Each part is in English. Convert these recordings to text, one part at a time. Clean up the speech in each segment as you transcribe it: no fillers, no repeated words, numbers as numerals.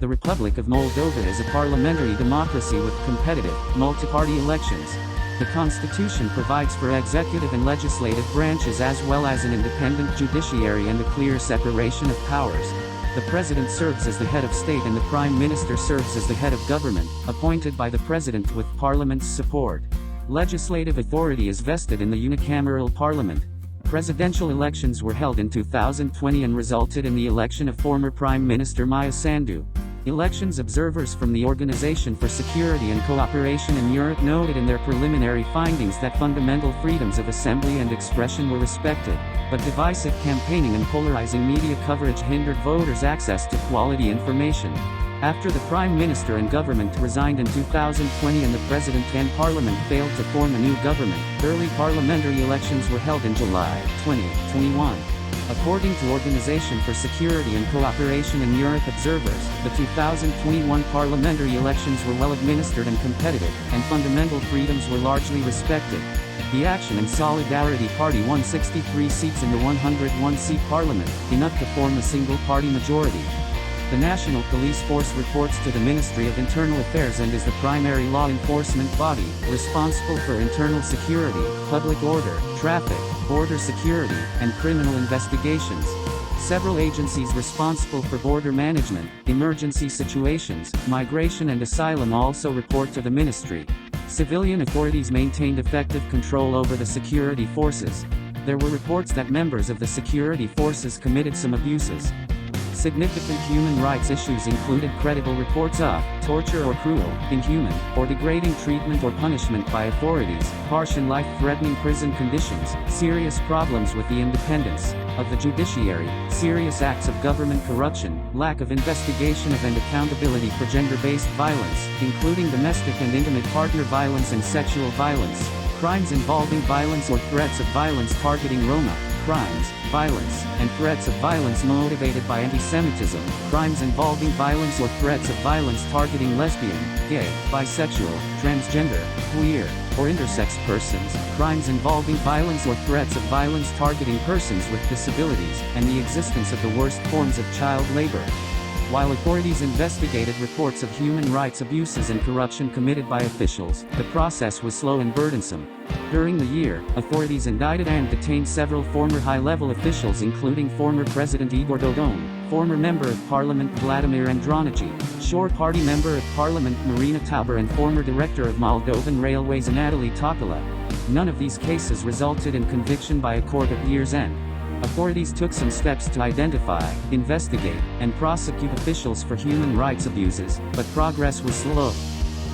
The Republic of Moldova is a parliamentary democracy with competitive, multi-party elections. The constitution provides for executive and legislative branches as well as an independent judiciary and a clear separation of powers. The president serves as the head of state and the prime minister serves as the head of government, appointed by the president with parliament's support. Legislative authority is vested in the unicameral parliament. Presidential elections were held in 2020 and resulted in the election of former Prime Minister Maya Sandu. Elections observers from the Organization for Security and Cooperation in Europe noted in their preliminary findings that fundamental freedoms of assembly and expression were respected, but divisive campaigning and polarizing media coverage hindered voters' access to quality information. After the Prime Minister and government resigned in 2020 and the President and Parliament failed to form a new government, early parliamentary elections were held in July 2021. According to Organization for Security and Cooperation in Europe observers, the 2021 parliamentary elections were well administered and competitive, and fundamental freedoms were largely respected. The Action and Solidarity Party won 63 seats in the 101-seat parliament, enough to form a single-party majority. The National Police Force reports to the Ministry of Internal Affairs and is the primary law enforcement body, responsible for internal security, public order, traffic, border security, and criminal investigations. Several agencies responsible for border management, emergency situations, migration and asylum also report to the ministry. Civilian authorities maintained effective control over the security forces. There were reports that members of the security forces committed some abuses. Significant human rights issues included credible reports of torture or cruel, inhuman, or degrading treatment or punishment by authorities, harsh and life-threatening prison conditions, serious problems with the independence of the judiciary, serious acts of government corruption, lack of investigation of and accountability for gender-based violence, including domestic and intimate partner violence and sexual violence, crimes involving violence or threats of violence targeting Roma, crimes, violence, and threats of violence motivated by anti-Semitism, crimes involving violence or threats of violence targeting lesbian, gay, bisexual, transgender, queer, or intersex persons, crimes involving violence or threats of violence targeting persons with disabilities, and the existence of the worst forms of child labor. While authorities investigated reports of human rights abuses and corruption committed by officials, the process was slow and burdensome. During the year, authorities indicted and detained several former high-level officials including former President Igor Dodon, former Member of Parliament Vladimir Andronici, Shore Party Member of Parliament Marina Tauber and former Director of Moldovan Railways Anatoly Topila. None of these cases resulted in conviction by a court at year's end. Authorities took some steps to identify, investigate, and prosecute officials for human rights abuses, but progress was slow.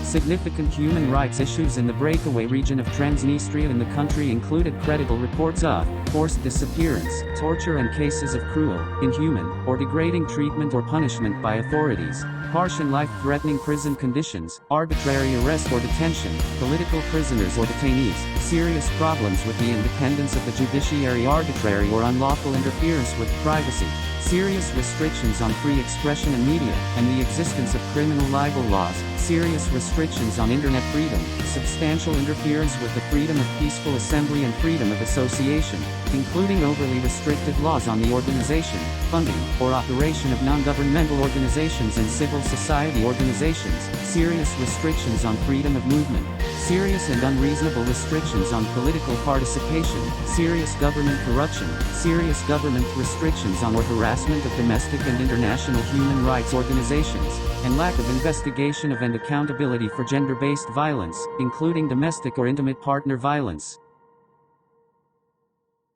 Significant human rights issues in the breakaway region of Transnistria in the country included credible reports of forced disappearance, torture and cases of cruel, inhuman, or degrading treatment or punishment by authorities, harsh and life-threatening prison conditions, arbitrary arrest or detention, political prisoners or detainees, serious problems with the independence of the judiciary, arbitrary or unlawful interference with privacy, serious restrictions on free expression and media, and the existence of criminal libel laws, serious restrictions on internet freedom, substantial interference with the freedom of peaceful assembly and freedom of association, including overly restrictive laws on the organization, funding, or operation of non-governmental organizations and civil society organizations, serious restrictions on freedom of movement, serious and unreasonable restrictions on political participation, serious government corruption, serious government restrictions on or harassment of domestic and international human rights organizations, and lack of investigation of and accountability for gender-based violence, including domestic or intimate partner violence.